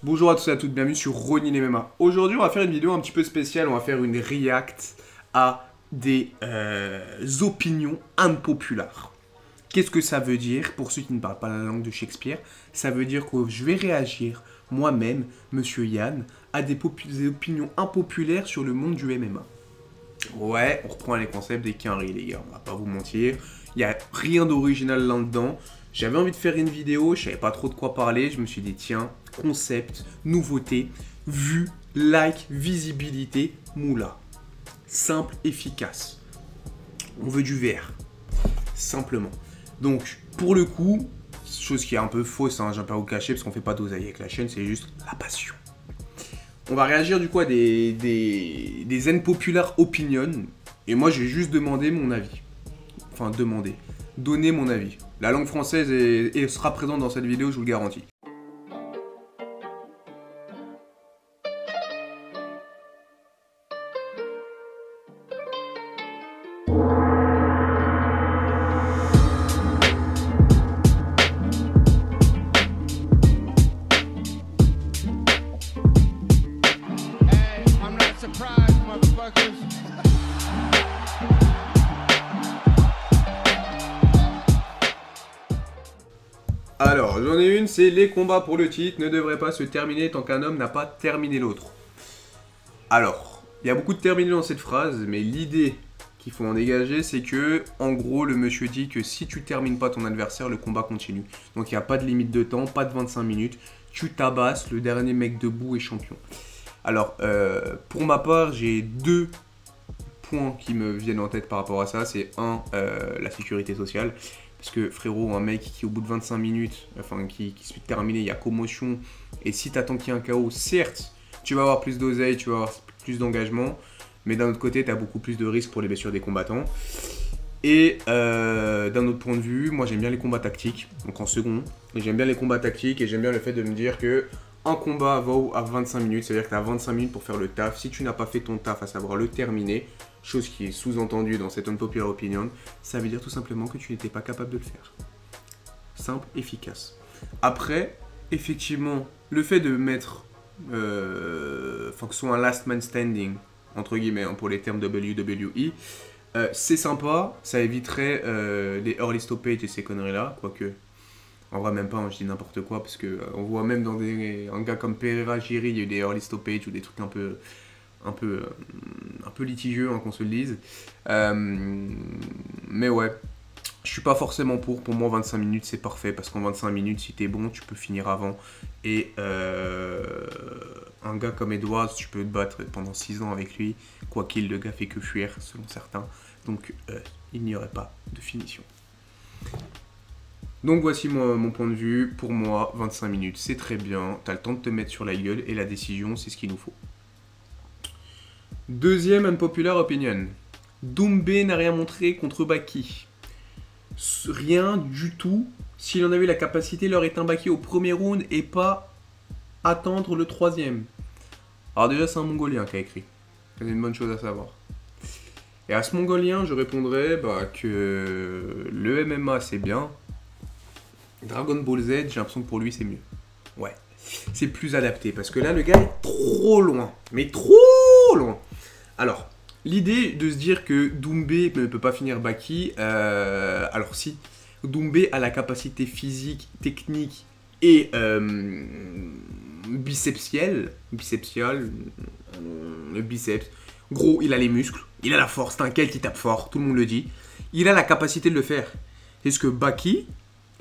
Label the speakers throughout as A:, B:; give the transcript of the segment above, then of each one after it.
A: Bonjour à tous et à toutes, bienvenue sur Ronin MMA. Aujourd'hui, on va faire une vidéo un petit peu spéciale, on va faire une react à des opinions impopulaires. Qu'est-ce que ça veut dire? Pour ceux qui ne parlent pas la langue de Shakespeare, ça veut dire que je vais réagir moi-même, Monsieur Yann, à des opinions impopulaires sur le monde du MMA. Ouais, on reprend les concepts des quinries, les gars, on va pas vous mentir. Il n'y a rien d'original là-dedans. J'avais envie de faire une vidéo, je savais pas trop de quoi parler. Je me suis dit, tiens, concept, nouveauté, vue, like, visibilité, moula. Simple, efficace. On veut du vert. Simplement. Donc, pour le coup, chose qui est un peu fausse, hein, j'ai pas à vous cacher, parce qu'on fait pas d'oseille avec la chaîne, c'est juste la passion. On va réagir du coup à des unpopular opinions. Et moi, je vais juste demander mon avis. Enfin, donner mon avis. La langue française sera présente dans cette vidéo, je vous le garantis. Alors, j'en ai une, c'est les combats pour le titre ne devraient pas se terminer tant qu'un homme n'a pas terminé l'autre. Alors, il y a beaucoup de terminés dans cette phrase, mais l'idée qu'il faut en dégager, c'est que, en gros, le monsieur dit que si tu termines pas ton adversaire, le combat continue. Donc, il n'y a pas de limite de temps, pas de 25 minutes, tu tabasses, le dernier mec debout est champion. Alors, pour ma part, j'ai deux points qui me viennent en tête par rapport à ça. C'est un, la sécurité sociale. Parce que frérot, un mec qui au bout de 25 minutes, enfin qui suit terminé, il y a commotion. Et si t'attends qu'il y ait un KO, certes, tu vas avoir plus d'oseille, tu vas avoir plus d'engagement. Mais d'un autre côté, tu as beaucoup plus de risques pour les blessures des combattants. Et d'un autre point de vue, moi j'aime bien les combats tactiques, donc en second. Et j'aime bien les combats tactiques et j'aime bien le fait de me dire que un combat va à 25 minutes, c'est-à-dire que tu as 25 minutes pour faire le taf. Si tu n'as pas fait ton taf, à savoir le terminer, chose qui est sous-entendue dans cette unpopular opinion, ça veut dire tout simplement que tu n'étais pas capable de le faire. Simple, efficace. Après, effectivement, le fait de mettre, enfin que ce soit un last man standing, entre guillemets, hein, pour les termes WWE, c'est sympa, ça éviterait les early stoppage et ces conneries-là, quoique, en vrai même pas, hein, je dis n'importe quoi, parce que on voit même dans un gars comme Pereira Jiri, il y a eu des early stoppage ou des trucs un peu litigieux, hein, qu'on se le dise. Mais ouais, je suis pas forcément pour moi 25 minutes c'est parfait, parce qu'en 25 minutes si t'es bon, tu peux finir avant. Et un gars comme Edwards, tu peux te battre pendant 6 ans avec lui, quoiqu'il le gars fait que fuir selon certains. Donc il n'y aurait pas de finition. Donc voici mon point de vue. Pour moi, 25 minutes c'est très bien, t'as le temps de te mettre sur la gueule et la décision c'est ce qu'il nous faut. Deuxième unpopular opinion. Doumbé n'a rien montré contre Baki. Rien du tout. S'il en avait la capacité, il aurait été un Baki au premier round et pas attendre le troisième. Alors déjà, c'est un Mongolien qui a écrit. C'est une bonne chose à savoir. Et à ce Mongolien, je répondrais que le MMA, c'est bien. Dragon Ball Z, j'ai l'impression que pour lui, c'est mieux. Ouais. C'est plus adapté. Parce que là, le gars est trop loin. Mais trop loin. Alors, l'idée de se dire que Doumbé ne peut pas finir Baki, alors si, Doumbé a la capacité physique, technique et biceptiale, le biceps, gros, il a les muscles, il a la force, t'inquiète, il tape fort, tout le monde le dit, il a la capacité de le faire. C'est ce que Baki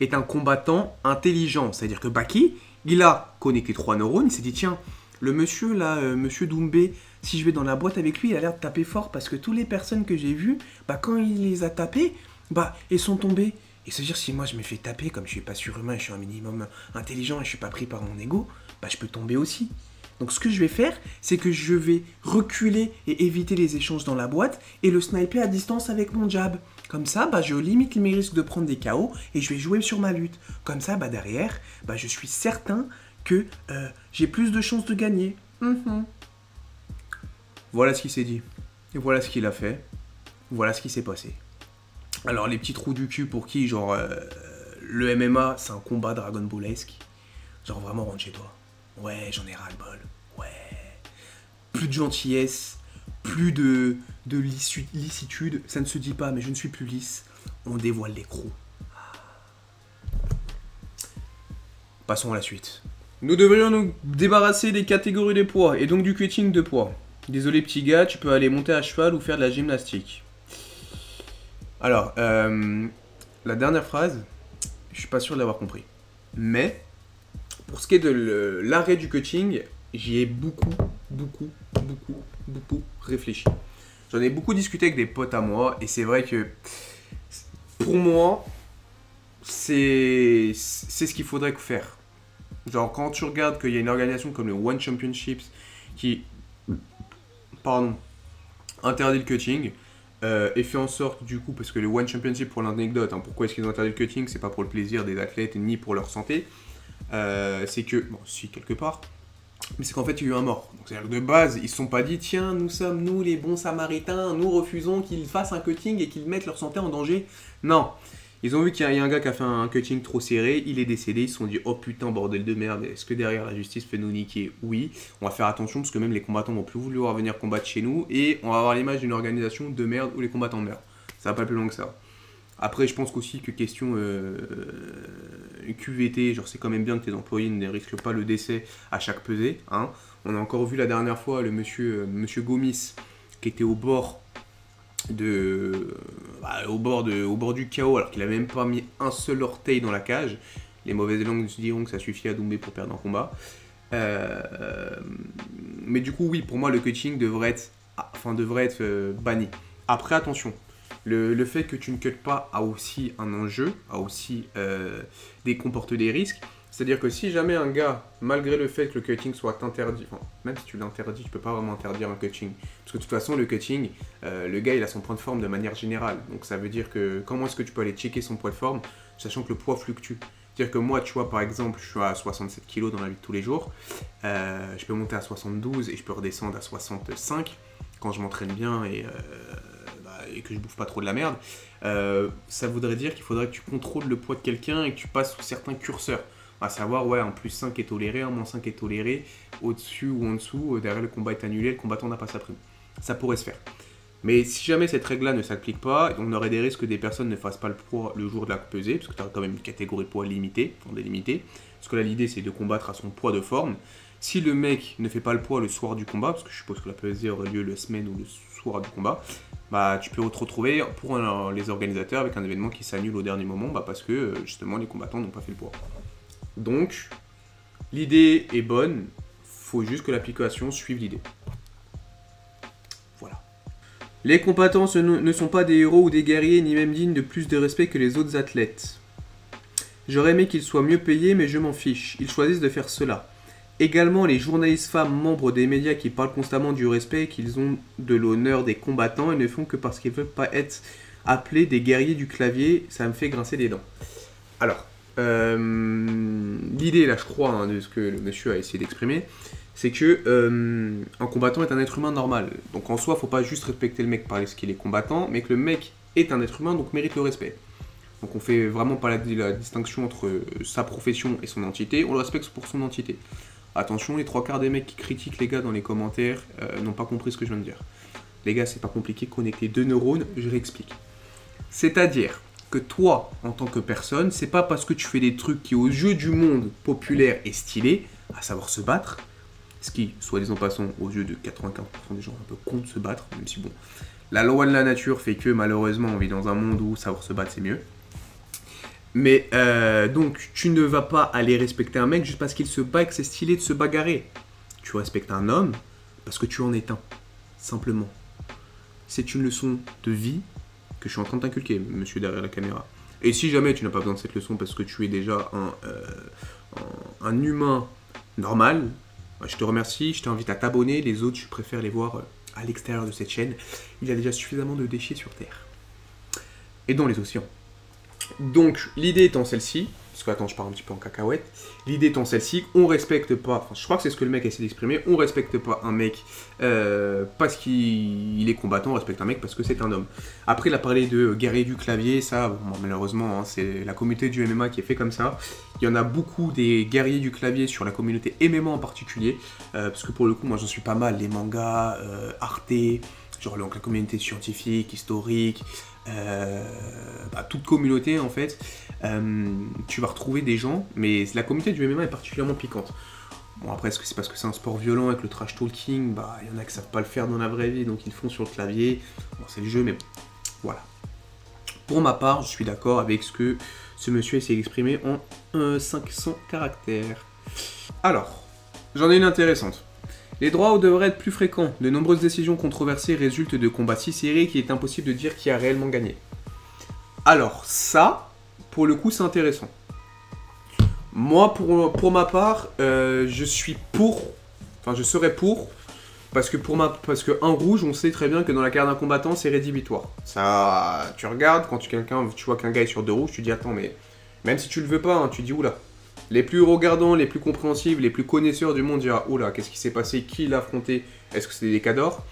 A: est un combattant intelligent, c'est-à-dire que Baki, il a connecté 3 neurones, il s'est dit tiens, le monsieur là, monsieur Doumbé, si je vais dans la boîte avec lui, il a l'air de taper fort parce que toutes les personnes que j'ai vues, quand il les a tapées, elles sont tombées. Et se dire si moi je me fais taper, comme je suis pas surhumain, je suis un minimum intelligent et je suis pas pris par mon ego, je peux tomber aussi. Donc ce que je vais faire, c'est que je vais reculer et éviter les échanges dans la boîte et le sniper à distance avec mon jab. Comme ça, je limite mes risques de prendre des KO et je vais jouer sur ma lutte. Comme ça, derrière, je suis certain que j'ai plus de chances de gagner. Voilà ce qu'il s'est dit. Et voilà ce qu'il a fait. Voilà ce qui s'est passé. Alors, les petits trous du cul pour qui, genre, le MMA, c'est un combat Dragon Ballesque. Genre, vraiment, rentre chez toi. Ouais, j'en ai ras-le-bol. Ouais. Plus de gentillesse, plus de lissitude. Ça ne se dit pas, mais je ne suis plus lisse. On dévoile les crocs. Passons à la suite. Nous devrions nous débarrasser des catégories des poids et donc du cutting de poids. Désolé petit gars, tu peux aller monter à cheval ou faire de la gymnastique. Alors, la dernière phrase, je suis pas sûr de l'avoir compris. Mais, pour ce qui est de l'arrêt du cutting, j'y ai beaucoup réfléchi. J'en ai beaucoup discuté avec des potes à moi et c'est vrai que, pour moi, c'est ce qu'il faudrait faire. Genre, quand tu regardes qu'il y a une organisation comme le One Championships qui, interdit le cutting et fait en sorte, du coup, parce que le One Championship, pour l'anecdote, hein, pourquoi est-ce qu'ils ont interdit le cutting? C'est pas pour le plaisir des athlètes ni pour leur santé. C'est que, bon, si, quelque part, mais c'est qu'en fait, il y a eu un mort. Donc, c'est-à-dire que de base, ils se sont pas dit, tiens, nous sommes, nous, les bons samaritains, nous refusons qu'ils fassent un cutting et qu'ils mettent leur santé en danger. Non. Ils ont vu qu'il y a un gars qui a fait un cutting trop serré, il est décédé, ils se sont dit, oh putain, bordel de merde, est-ce que derrière la justice fait nous niquer? Oui, on va faire attention parce que même les combattants vont plus vouloir venir combattre chez nous et on va avoir l'image d'une organisation de merde où les combattants meurent. Ça va pas plus loin que ça. Après, je pense qu'aussi que question QVT, genre c'est quand même bien que tes employés ne risquent pas le décès à chaque pesée. Hein. On a encore vu la dernière fois le monsieur Gomis qui était au bord au bord du chaos alors qu'il a même pas mis un seul orteil dans la cage. Les mauvaises langues se diront que ça suffit à Doumbé pour perdre un combat. Mais du coup, oui, pour moi, le cutting devrait être banni. Après, attention, le fait que tu ne cuttes pas a aussi un enjeu, comporte des risques. C'est-à-dire que si jamais un gars, malgré le fait que le cutting soit interdit, enfin, même si tu l'interdis, tu peux pas vraiment interdire un cutting. Parce que de toute façon, le cutting, le gars, il a son point de forme de manière générale. Donc ça veut dire que comment est-ce que tu peux aller checker son poids de forme, sachant que le poids fluctue. C'est-à-dire que moi, tu vois, par exemple, je suis à 67 kg dans la vie de tous les jours. Je peux monter à 72 et je peux redescendre à 65 quand je m'entraîne bien et que je bouffe pas trop de la merde. Ça voudrait dire qu'il faudrait que tu contrôles le poids de quelqu'un et que tu passes sous certains curseurs. À savoir, ouais, un plus 5 est toléré, un moins 5 est toléré, au-dessus ou en dessous, derrière le combat est annulé, le combattant n'a pas sa prime. Ça pourrait se faire. Mais si jamais cette règle-là ne s'applique pas, on aurait des risques que des personnes ne fassent pas le poids le jour de la pesée, parce que tu as quand même une catégorie de poids limitée, délimitée. Parce que là, l'idée, c'est de combattre à son poids de forme. Si le mec ne fait pas le poids le soir du combat, parce que je suppose que la pesée aurait lieu la semaine ou le soir du combat, bah, tu peux te retrouver pour les organisateurs avec un événement qui s'annule au dernier moment, parce que justement les combattants n'ont pas fait le poids. Donc, l'idée est bonne, faut juste que l'application suive l'idée. Voilà. Les combattants ne sont pas des héros ou des guerriers, ni même dignes de plus de respect que les autres athlètes. J'aurais aimé qu'ils soient mieux payés, mais je m'en fiche. Ils choisissent de faire cela. Également, les journalistes femmes membres des médias qui parlent constamment du respect et qu'ils ont de l'honneur des combattants et ne font que parce qu'ils ne veulent pas être appelés des guerriers du clavier, ça me fait grincer des dents. Alors, l'idée, là, je crois, hein, de ce que le monsieur a essayé d'exprimer, c'est que un combattant est un être humain normal. Donc en soi, faut pas juste respecter le mec parce qu'il est combattant, mais que le mec est un être humain, donc mérite le respect. Donc on fait vraiment pas la distinction entre sa profession et son entité, on le respecte pour son entité. Attention, les 3/4 des mecs qui critiquent les gars dans les commentaires n'ont pas compris ce que je viens de dire. Les gars, c'est pas compliqué, connecter 2 neurones, je réexplique. C'est-à-dire que toi, en tant que personne, c'est pas parce que tu fais des trucs qui, aux yeux du monde populaire et stylé, à savoir se battre, ce qui, soit disant passant, aux yeux de 95% des gens, un peu con de se battre, même si bon, la loi de la nature fait que malheureusement on vit dans un monde où savoir se battre c'est mieux. Mais donc, tu ne vas pas aller respecter un mec juste parce qu'il se bat et que c'est stylé de se bagarrer. Tu respectes un homme parce que tu en es un, simplement. C'est une leçon de vie que je suis en train de t'inculquer, monsieur derrière la caméra. Et si jamais tu n'as pas besoin de cette leçon parce que tu es déjà un humain normal, je te remercie, je t'invite à t'abonner. Les autres, je préfère les voir à l'extérieur de cette chaîne. Il y a déjà suffisamment de déchets sur Terre. Et dans les océans. Donc, l'idée étant celle-ci, parce que attends, je pars un petit peu en cacahuète. L'idée étant celle-ci, on respecte pas, enfin je crois que c'est ce que le mec essaie d'exprimer, on respecte pas un mec parce qu'il est combattant, on respecte un mec parce que c'est un homme. Après il a parlé de guerrier du clavier, ça bon, malheureusement hein, c'est la communauté du MMA qui est fait comme ça. Il y en a beaucoup des guerriers du clavier sur la communauté MMA en particulier, parce que pour le coup moi j'en suis pas mal, les mangas, Arte, genre donc la communauté scientifique, historique, toute communauté en fait, tu vas retrouver des gens, mais la communauté du MMA est particulièrement piquante. Bon après, est-ce que c'est parce que c'est un sport violent avec le trash talking? Bah il y en a qui savent pas le faire dans la vraie vie, donc ils le font sur le clavier. Bon c'est le jeu, mais bon, voilà. Pour ma part, je suis d'accord avec ce que ce monsieur essaie d'exprimer en 500 caractères. Alors, j'en ai une intéressante. Les droits devraient être plus fréquents. De nombreuses décisions controversées résultent de combats si serrés qu'il est impossible de dire qui a réellement gagné. Alors ça, pour le coup, c'est intéressant. Moi, pour ma part, je suis pour, enfin je serais pour, parce que un rouge, on sait très bien que dans la carrière d'un combattant, c'est rédhibitoire. Ça, tu regardes, quand tu vois qu'un gars est sur 2 rouges, tu dis attends, mais même si tu le veux pas, hein, tu dis oula. Les plus regardants, les plus compréhensifs, les plus connaisseurs du monde diront oula, qu'est-ce qui s'est passé, qui l'a affronté, est-ce que c'était des cadors?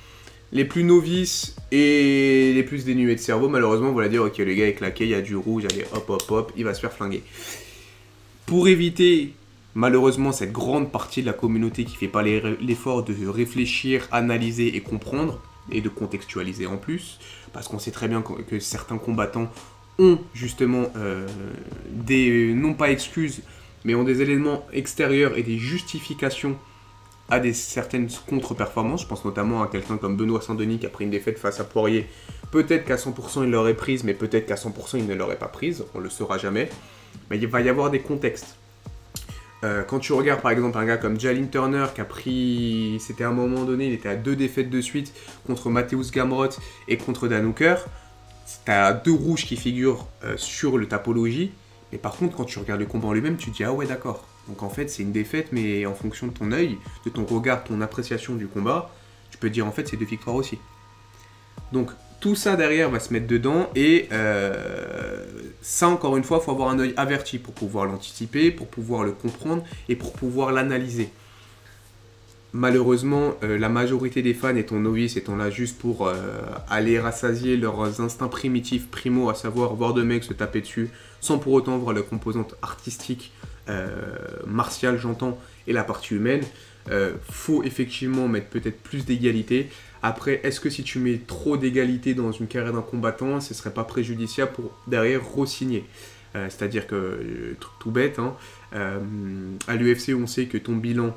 A: Les plus novices et les plus dénués de cerveau, malheureusement, vont dire ok, le gars est claqué, il y a du rouge, allez hop hop hop, il va se faire flinguer. Pour éviter malheureusement cette grande partie de la communauté qui fait pas l'effort de réfléchir, analyser et comprendre, et de contextualiser en plus, parce qu'on sait très bien que certains combattants ont justement non pas excuses, mais ont des éléments extérieurs et des justifications à certaines contre-performances. Je pense notamment à quelqu'un comme Benoît Saint-Denis qui a pris une défaite face à Poirier. Peut-être qu'à 100% il l'aurait prise, mais peut-être qu'à 100% il ne l'aurait pas prise, on le saura jamais. Mais il va y avoir des contextes. Quand tu regardes par exemple un gars comme Jalin Turner qui a pris, c'était à un moment donné, il était à 2 défaites de suite contre Mateusz Gamrot et contre Dan Hooker. T'as 2 rouges qui figurent sur le Tapology, mais par contre quand tu regardes le combat en lui-même, tu te dis ah ouais d'accord. Donc en fait c'est une défaite, mais en fonction de ton œil, de ton regard, ton appréciation du combat, tu peux te dire en fait c'est 2 victoires aussi. Donc tout ça derrière va se mettre dedans et ça encore une fois, il faut avoir un œil averti pour pouvoir l'anticiper, pour pouvoir le comprendre et pour pouvoir l'analyser. Malheureusement, la majorité des fans étant novices, étant là juste pour aller rassasier leurs instincts primitifs primo, à savoir voir 2 mecs se taper dessus, sans pour autant voir la composante artistique, martiale j'entends, et la partie humaine, faut effectivement mettre peut-être plus d'égalité. Après, est-ce que si tu mets trop d'égalité dans une carrière d'un combattant, ce serait pas préjudiciable pour derrière re-signer? C'est-à-dire que, truc tout bête, hein, à l'UFC on sait que ton bilan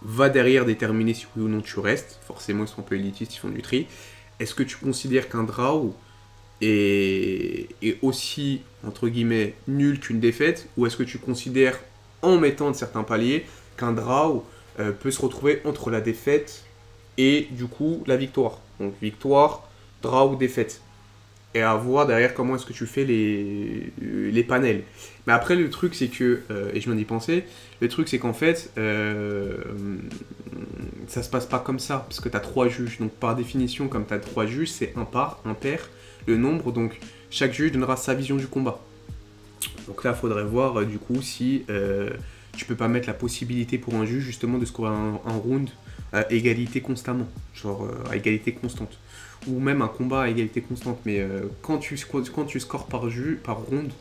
A: va derrière déterminer si oui ou non tu restes. Forcément, ils sont un peu élitistes, ils font du tri. Est-ce que tu considères qu'un draw est aussi, entre guillemets, nul qu'une défaite? Ou est-ce que tu considères, en mettant de certains paliers, qu'un draw peut se retrouver entre la défaite et, du coup, la victoire? Donc, victoire, draw ou défaite. Et à voir derrière comment est-ce que tu fais les panels. Mais après, le truc, c'est que, et je viens d'y penser, le truc, c'est qu'en fait, ça se passe pas comme ça, parce que tu as 3 juges. Donc, par définition, comme tu as 3 juges, c'est impair, le nombre. Donc, chaque juge donnera sa vision du combat. Donc là, il faudrait voir, du coup, si tu peux pas mettre la possibilité pour un juge, justement, de scorer un round à égalité constamment. Genre, à égalité constante. Ou même un combat à égalité constante, mais quand tu scores par round,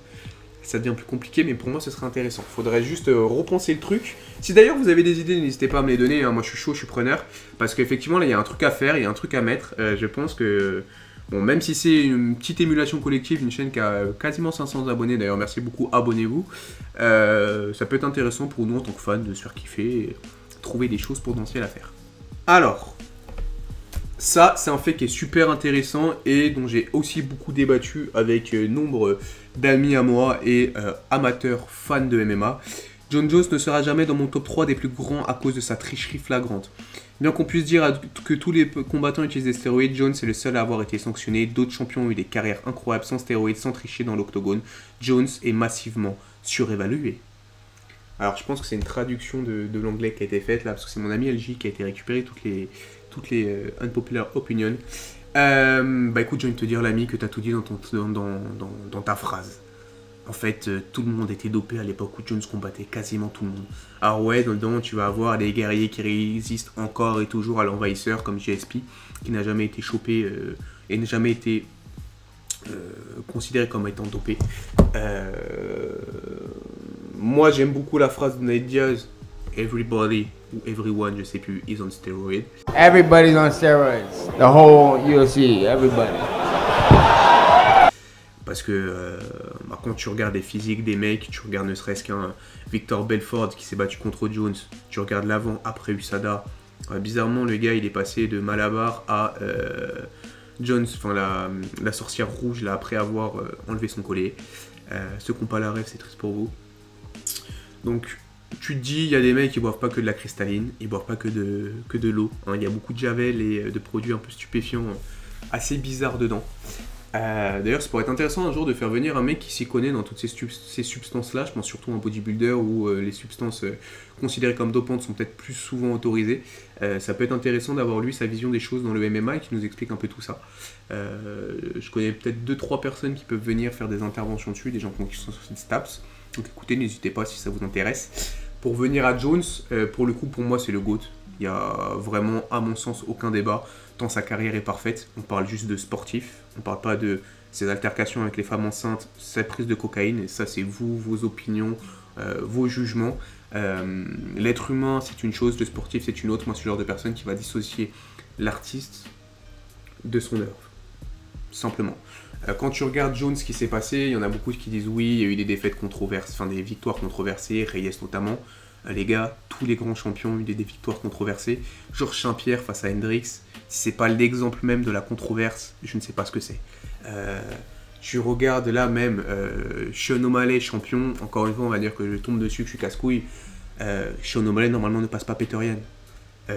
A: ça devient plus compliqué, mais pour moi ce serait intéressant. Faudrait juste repenser le truc. Si d'ailleurs vous avez des idées, n'hésitez pas à me les donner, hein. Moi je suis chaud, je suis preneur, parce qu'effectivement là il y a un truc à faire, il y a un truc à mettre. Je pense que, bon, même si c'est une petite émulation collective, une chaîne qui a quasiment 500 abonnés, d'ailleurs merci beaucoup, abonnez-vous, ça peut être intéressant pour nous en tant que fans de se faire kiffer et trouver des choses potentielles à faire. Alors, ça, c'est un fait qui est super intéressant et dont j'ai aussi beaucoup débattu avec nombre d'amis à moi et amateurs fans de MMA. Jon Jones ne sera jamais dans mon top 3 des plus grands à cause de sa tricherie flagrante. Bien qu'on puisse dire que tous les combattants utilisent des stéroïdes, Jones est le seul à avoir été sanctionné. D'autres champions ont eu des carrières incroyables sans stéroïdes, sans tricher dans l'octogone. Jones est massivement surévalué. Alors je pense que c'est une traduction de l'anglais qui a été faite là, parce que c'est mon ami LJ qui a été récupéré toutes les unpopular opinions. Bah écoute, j'ai envie de te dire l'ami que tu as tout dit dans ta phrase. En fait, tout le monde était dopé à l'époque où Jones combattait, quasiment tout le monde. Alors ouais, dedans, tu vas avoir des guerriers qui résistent encore et toujours à l'envahisseur, comme GSP, qui n'a jamais été chopé et n'a jamais été considéré comme étant dopé. Moi, j'aime beaucoup la phrase de Nate Diaz, everybody ou everyone, je sais plus, is on steroid.
B: Everybody's on steroids. The whole UFC, everybody.
A: Parce que quand tu regardes les physiques des mecs, tu regardes ne serait-ce qu'un Victor Belfort qui s'est battu contre Jones, tu regardes l'avant après USADA, bizarrement le gars il est passé de Malabar à Jones, enfin la sorcière rouge là après avoir enlevé son collier. Ceux qui n'ont pas la rêve, c'est triste pour vous. Donc tu te dis, il y a des mecs qui boivent pas que de la cristalline, ils boivent pas que de l'eau. Hein. Il y a beaucoup de javel et de produits un peu stupéfiants assez bizarres dedans. D'ailleurs, ça pourrait être intéressant un jour de faire venir un mec qui s'y connaît dans toutes ces substances-là. Je pense surtout à un bodybuilder où les substances considérées comme dopantes sont peut-être plus souvent autorisées. Ça peut être intéressant d'avoir lui sa vision des choses dans le MMA et qui nous explique un peu tout ça. Je connais peut-être 2-3 personnes qui peuvent venir faire des interventions dessus, des gens qui sont sur cette STAPS. Donc écoutez, n'hésitez pas si ça vous intéresse. Pour venir à Jones, pour le coup, pour moi, c'est le GOAT. Il n'y a vraiment, à mon sens, aucun débat, tant sa carrière est parfaite. On parle juste de sportif, on ne parle pas de ses altercations avec les femmes enceintes, sa prise de cocaïne, et ça, c'est vous, vos opinions, vos jugements. L'être humain, c'est une chose, le sportif, c'est une autre. Moi, c'est le genre de personne qui va dissocier l'artiste de son œuvre, simplement. Quand tu regardes Jones, ce qui s'est passé, il y en a beaucoup qui disent oui, il y a eu des défaites controversées, enfin des victoires controversées, Reyes notamment. Les gars, tous les grands champions ont eu des victoires controversées. Georges Saint-Pierre face à Hendrix, si c'est pas l'exemple même de la controverse, je ne sais pas ce que c'est. Tu regardes là même Sean O'Malley, champion, encore une fois on va dire que je tombe dessus, que je suis casse-couille. Sean O'Malley normalement ne passe pas Peter Yan.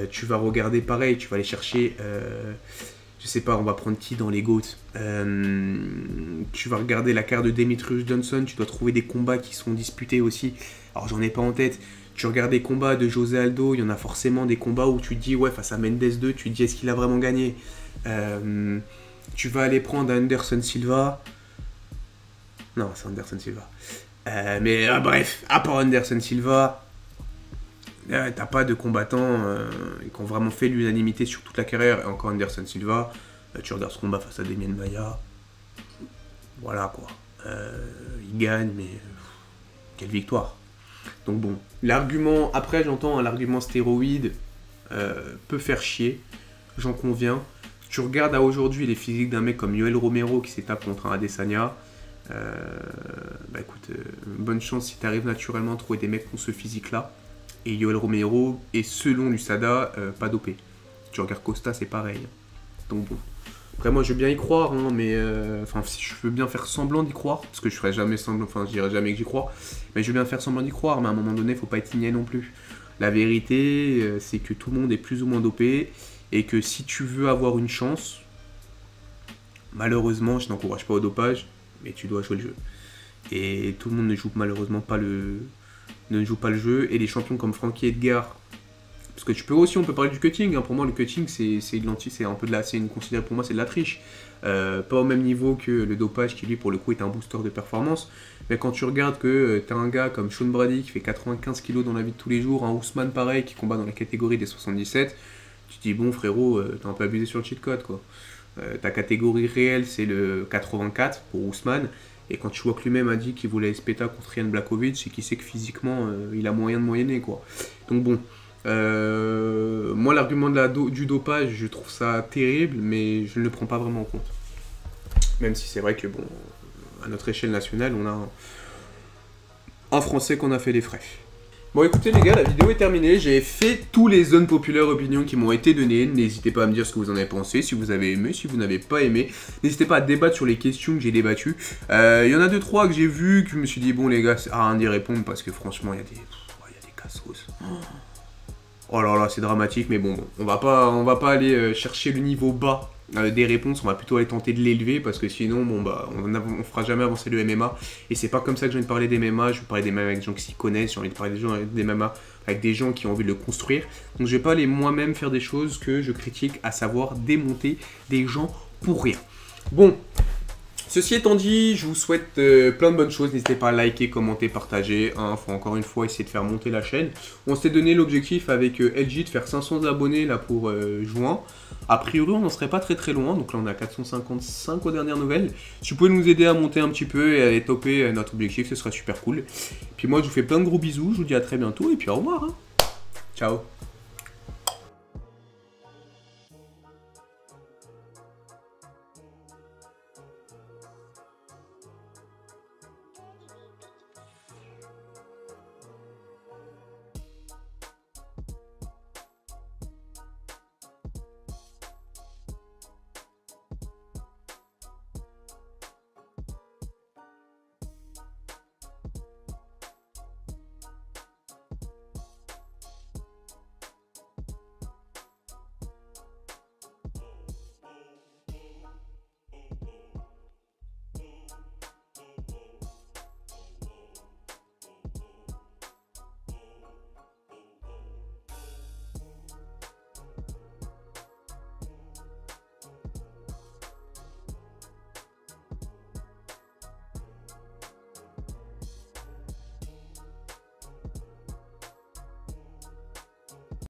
A: Tu vas regarder pareil, tu vas aller chercher... je sais pas, on va prendre qui dans les GOAT. Tu vas regarder la carte de Demetrius Johnson, tu dois trouver des combats qui sont disputés aussi. Alors j'en ai pas en tête. Tu regardes des combats de José Aldo, il y en a forcément des combats où tu te dis, ouais, face à Mendes 2, tu te dis, est-ce qu'il a vraiment gagné? Tu vas aller prendre Anderson Silva. Non, c'est Anderson Silva. Bref, à part Anderson Silva, t'as pas de combattants qui ont vraiment fait l'unanimité sur toute la carrière. Et encore Anderson Silva, tu regardes ce combat face à Demian Maia. Voilà quoi. Il gagne, mais quelle victoire. Donc bon, l'argument, après j'entends l'argument stéroïde peut faire chier, j'en conviens. Tu regardes à aujourd'hui les physiques d'un mec comme Yoel Romero qui s'est tapé contre un Adesanya. Écoute, bonne chance si tu arrives naturellement à trouver des mecs qui ont ce physique-là. Et Yoel Romero est selon l'USADA pas dopé. Tu regardes Costa, c'est pareil. Donc bon. Après moi je veux bien y croire, hein, mais si je veux bien faire semblant d'y croire, parce que je ferai jamais semblant, je dirai jamais que j'y crois, mais je veux bien faire semblant d'y croire, mais à un moment donné, faut pas être igné non plus. La vérité, c'est que tout le monde est plus ou moins dopé, et que si tu veux avoir une chance, malheureusement, je n'encourage pas au dopage, mais tu dois jouer le jeu. Et tout le monde ne joue malheureusement pas le jeu, et les champions comme Frankie Edgar. Parce que on peut parler du cutting, hein. Pour moi le cutting c'est un peu de la, considéré pour moi c'est de la triche. Pas au même niveau que le dopage qui lui pour le coup est un booster de performance. Mais quand tu regardes que t'as un gars comme Sean Brady qui fait 95 kg dans la vie de tous les jours, un Ousmane pareil qui combat dans la catégorie des 77, tu te dis bon frérot, t'as un peu abusé sur le cheat code quoi. Ta catégorie réelle c'est le 84 pour Ousmane. Et quand tu vois que lui-même a dit qu'il voulait SPTA contre Ian Blachowicz, c'est qu'il sait que physiquement il a moyen de moyenner quoi. Donc bon. Moi l'argument du dopage je trouve ça terrible mais je ne le prends pas vraiment en compte, même si c'est vrai que bon à notre échelle nationale on a un Français qu'on a fait les frais. Bon écoutez les gars, la vidéo est terminée, j'ai fait tous les unpopular opinions qui m'ont été données, n'hésitez pas à me dire ce que vous en avez pensé, si vous avez aimé, si vous n'avez pas aimé, n'hésitez pas à débattre sur les questions que j'ai débattues. Il y en a 2-3 que j'ai vues, que je me suis dit bon les gars c'est à rien d'y répondre parce que franchement il y a des cassos. Oh là là, c'est dramatique, mais bon, on va pas aller chercher le niveau bas des réponses, on va plutôt aller tenter de l'élever, parce que sinon, on fera jamais avancer le MMA, et c'est pas comme ça que j'ai envie de parler des MMA, je veux parler des MMA avec des gens qui s'y connaissent, j'ai envie de parler des MMA avec des gens qui ont envie de le construire, donc je vais pas aller moi-même faire des choses que je critique, à savoir démonter des gens pour rien. Bon, Ceci étant dit, je vous souhaite plein de bonnes choses. N'hésitez pas à liker, commenter, partager. Faut encore une fois essayer de faire monter la chaîne. On s'est donné l'objectif avec LG de faire 500 abonnés là pour juin. A priori, on n'en serait pas très loin. Donc là, on a 455 aux dernières nouvelles. Si vous pouvez nous aider à monter un petit peu et à aller topper notre objectif, ce serait super cool. Puis moi, je vous fais plein de gros bisous. Je vous dis à très bientôt et puis au revoir. Ciao.